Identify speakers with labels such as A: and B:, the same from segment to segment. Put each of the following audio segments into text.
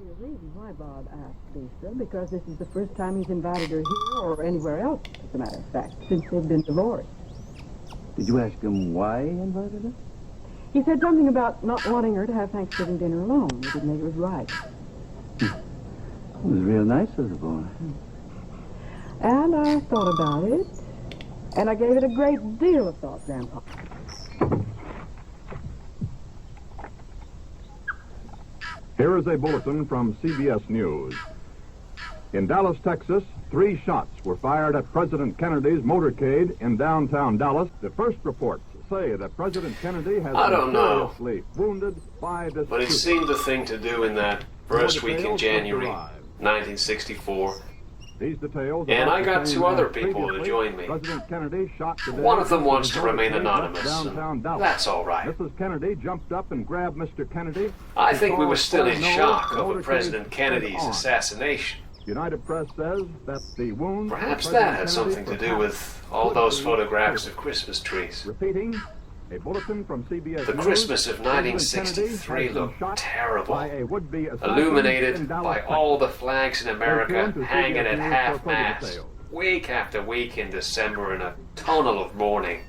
A: be a reason why Bob asked Lisa, because this is the first time he's invited her here or anywhere else, as a matter of fact, since they've been divorced.
B: Did you ask him why he invited her?
A: He said something about not wanting her to have Thanksgiving dinner alone. He didn't think it was right.
B: It was real nice of the boy.
A: And I thought about it, and I gave it a great deal of thought, Grandpa.
C: Here is a bulletin from CBS News. In Dallas, Texas, 3 shots were fired at President Kennedy's motorcade in downtown Dallas. The first reports say that President Kennedy has been seriously wounded by this
D: but it seemed the thing to do in that first week in January 1964.
C: These details,
D: and I got 2 other people to join me.
C: President Kennedy shot today.
D: One of them wants to remain anonymous, and that's all right.
C: Mrs. Kennedy jumped up and grabbed Mr. Kennedy.
D: I think we were still in shock over President Kennedy's assassination.
C: United Press says that the wound...
D: Perhaps that had something to do with all those photographs of Christmas trees.
C: Repeating, a bulletin from CBS
D: The Christmas of 1963 looked terrible, illuminated by all the flags in America hanging at half-mast, week after week in December in a tunnel of mourning.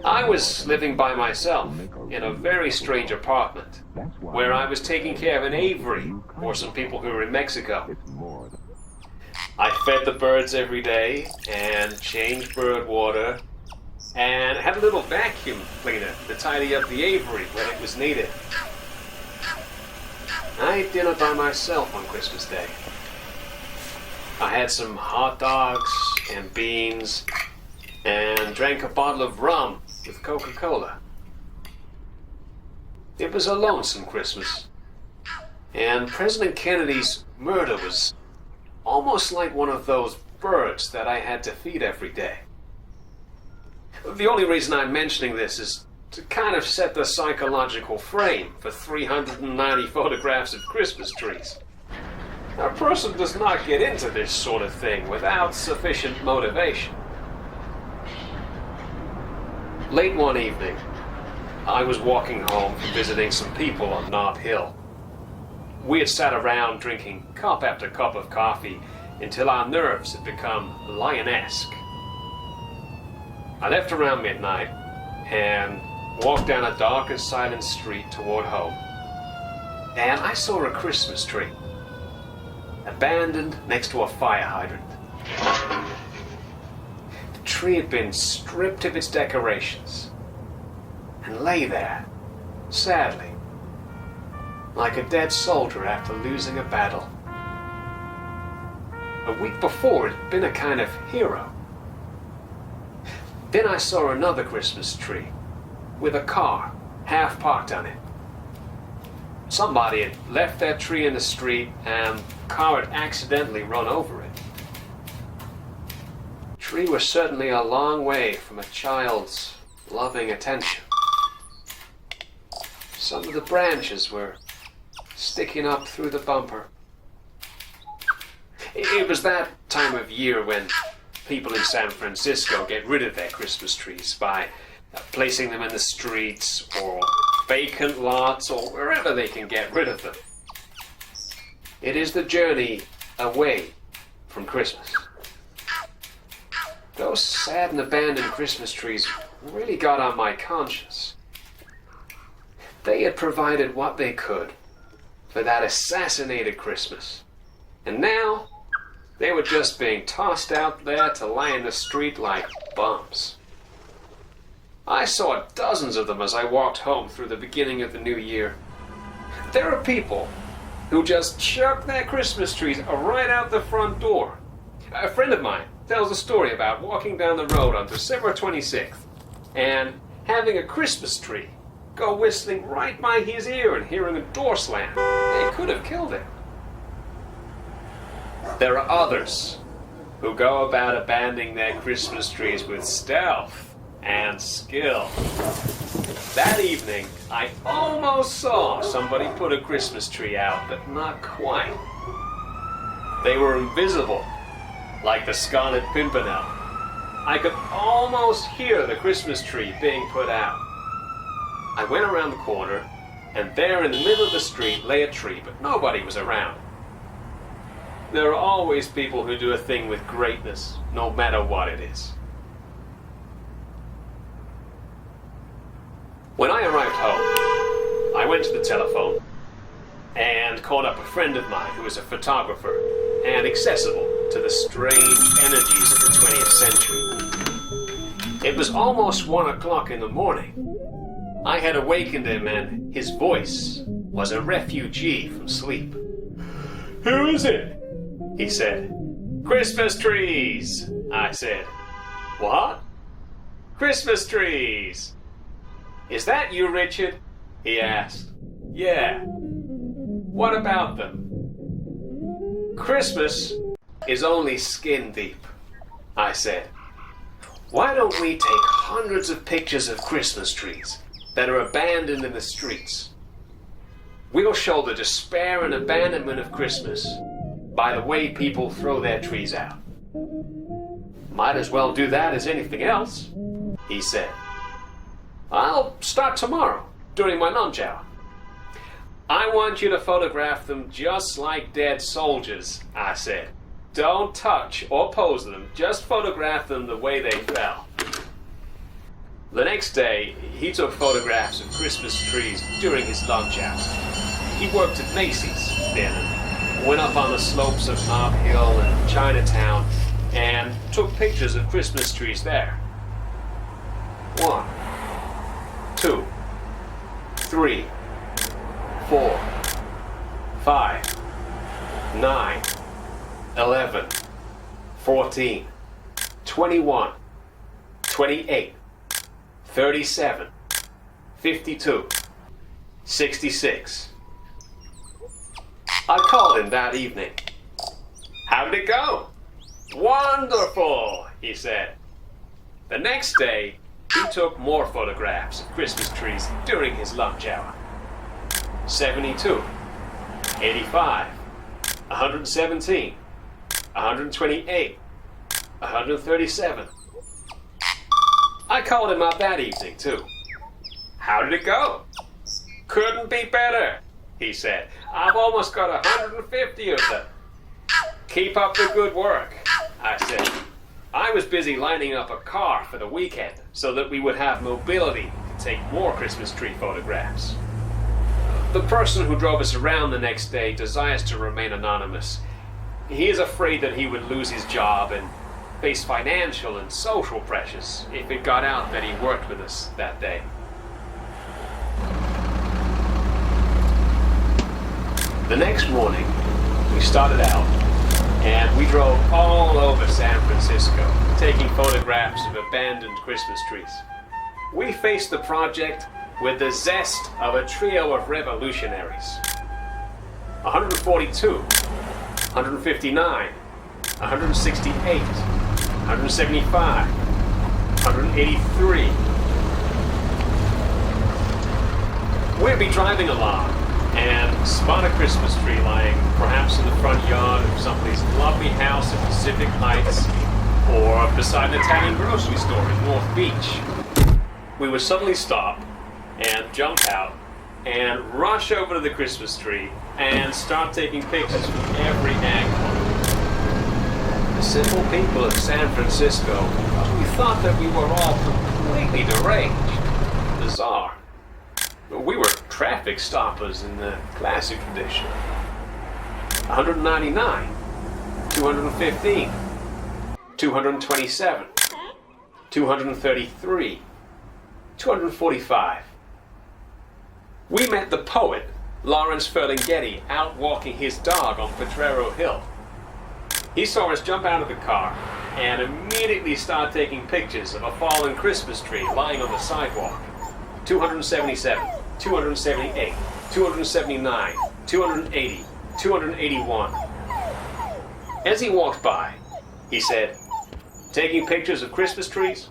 D: I was living by myself in a very strange apartment where I was taking care of an aviary for some people who were in Mexico. I fed the birds every day and changed bird water and had a little vacuum cleaner to tidy up the aviary when it was needed. I ate dinner by myself on Christmas Day. I had some hot dogs and beans and drank a bottle of rum with Coca-Cola. It was a lonesome Christmas, and President Kennedy's murder was almost like one of those birds that I had to feed every day. The only reason I'm mentioning this is to kind of set the psychological frame for 390 photographs of Christmas trees. A person does not get into this sort of thing without sufficient motivation. Late one evening, I was walking home from visiting some people on Nob Hill. We had sat around drinking cup after cup of coffee until our nerves had become lionesque. I left around midnight and walked down a dark and silent street toward home. And I saw a Christmas tree, abandoned next to a fire hydrant. The tree had been stripped of its decorations and lay there, sadly, like a dead soldier after losing a battle. A week before, it had been a kind of hero. Then I saw another Christmas tree with a car half parked on it. Somebody had left that tree in the street and the car had accidentally run over it. The tree was certainly a long way from a child's loving attention. Some of the branches were sticking up through the bumper. It was that time of year when people in San Francisco get rid of their Christmas trees by placing them in the streets or vacant lots or wherever they can get rid of them. It is the journey away from Christmas. Those sad and abandoned Christmas trees really got on my conscience. They had provided what they could for that assassinated Christmas. And now, they were just being tossed out there to lie in the street like bums. I saw dozens of them as I walked home through the beginning of the new year. There are people who just chuck their Christmas trees right out the front door. A friend of mine tells a story about walking down the road on December 26th and having a Christmas tree go whistling right by his ear and hearing a door slam. It could have killed him. There are others who go about abandoning their Christmas trees with stealth and skill. That evening, I almost saw somebody put a Christmas tree out, but not quite. They were invisible, like the Scarlet Pimpernel. I could almost hear the Christmas tree being put out. I went around the corner and there in the middle of the street lay a tree, but nobody was around. There are always people who do a thing with greatness, no matter what it is. When I arrived home, I went to the telephone and called up a friend of mine who was a photographer and accessible to the strange energies of the 20th century. It was almost 1 o'clock in the morning. I had awakened him, and his voice was a refugee from sleep. "Who is it?" he said. "Christmas trees," I said. "What?" "Christmas trees." "Is that you, Richard?" he asked. "Yeah." "What about them?" "Christmas is only skin deep," I said. "Why don't we take hundreds of pictures of Christmas trees that are abandoned in the streets? We'll show the despair and abandonment of Christmas by the way people throw their trees out." "Might as well do that as anything else," he said. "I'll start tomorrow during my lunch hour." "I want you to photograph them just like dead soldiers," I said. "Don't touch or pose them, just photograph them the way they fell." The next day, he took photographs of Christmas trees during his lunch hour. He worked at Macy's then and went up on the slopes of Nob Hill and Chinatown and took pictures of Christmas trees there. 1, 2, 3, 4, 5, 9, 11, 14, 21, 28, 37, 52, 66. I called him that evening. "How did it go?" "Wonderful," he said. The next day, he took more photographs of Christmas trees during his lunch hour. 72, 85, 117, 128, 137. I called him up that evening, too. "How did it go?" "Couldn't be better," he said. "I've almost got 150 of them." "Keep up the good work," I said. I was busy lining up a car for the weekend so that we would have mobility to take more Christmas tree photographs. The person who drove us around the next day desires to remain anonymous. He is afraid that he would lose his job and face financial and social pressures if it got out that he worked with us that day. The next morning, we started out and we drove all over San Francisco, taking photographs of abandoned Christmas trees. We faced the project with the zest of a trio of revolutionaries. 142, 159, 168, 175, 183. We'd be driving along and spot a Christmas tree lying perhaps in the front yard of somebody's lovely house in Pacific Heights or beside an Italian grocery store in North Beach. We would suddenly stop and jump out and rush over to the Christmas tree and start taking pictures from every angle. The simple people of San Francisco, we thought that we were all completely deranged, bizarre. We were traffic stoppers in the classic tradition. 199, 215, 227, 233, 245. We met the poet, Lawrence Ferlinghetti, out walking his dog on Potrero Hill. He saw us jump out of the car and immediately start taking pictures of a fallen Christmas tree lying on the sidewalk. 277, 278, 279, 280, 281. As he walked by, he said, "Taking pictures of Christmas trees?"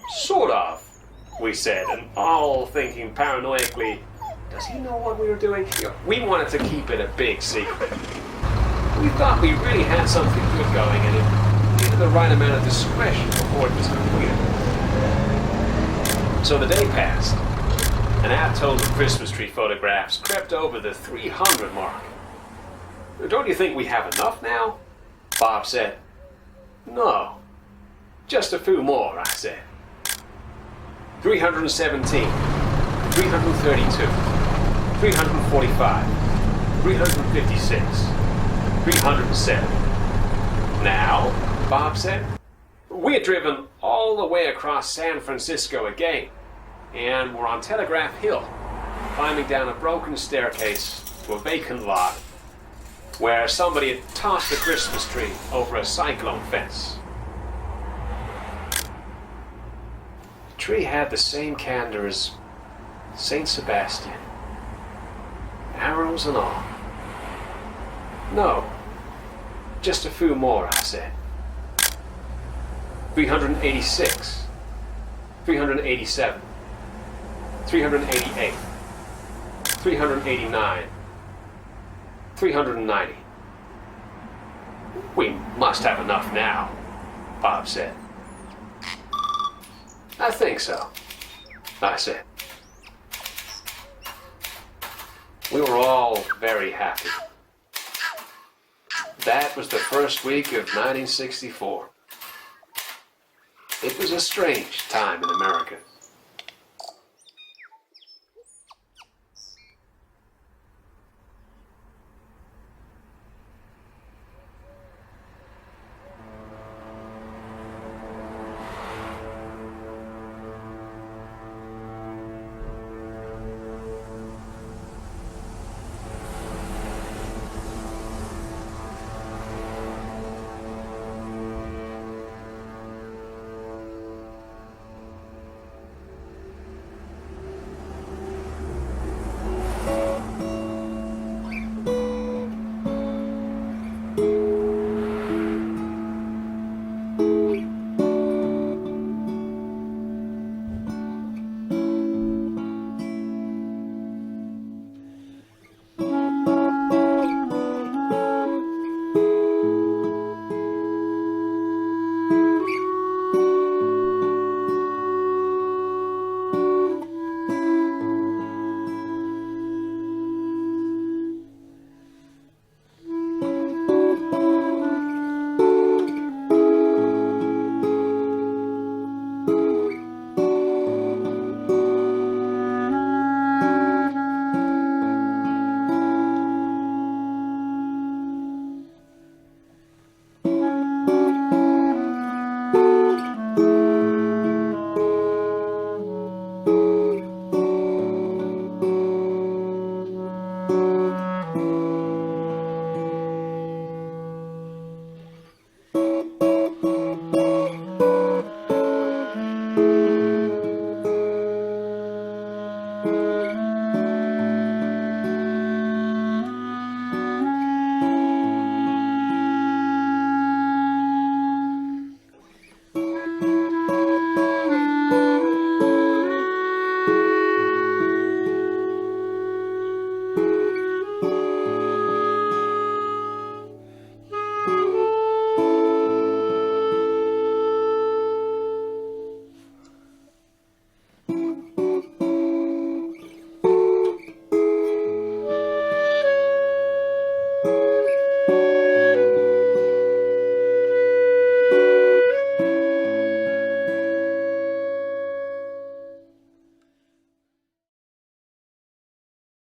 D: "Sort of," we said, and all thinking paranoidally, does he know what we were doing? We wanted to keep it a big secret. We thought we really had something good going and it needed the right amount of discretion before it was completed. So the day passed, and our total Christmas tree photographs crept over the 300 mark. Don't you think we have enough now? Bob said. No, just a few more, I said. 317, 332, 345, 356, 307. Now, Bob said, we're driven all the way across San Francisco again, and we're on Telegraph Hill, climbing down a broken staircase to a vacant lot where somebody had tossed a Christmas tree over a cyclone fence. The tree had the same candor as Saint Sebastian, arrows and all. No, just a few more, I said. 386, 387, 388, 389, 390. We must have enough now, Bob said. I think so, I said. We were all very happy. That was the first week of 1964. It was a strange time in America.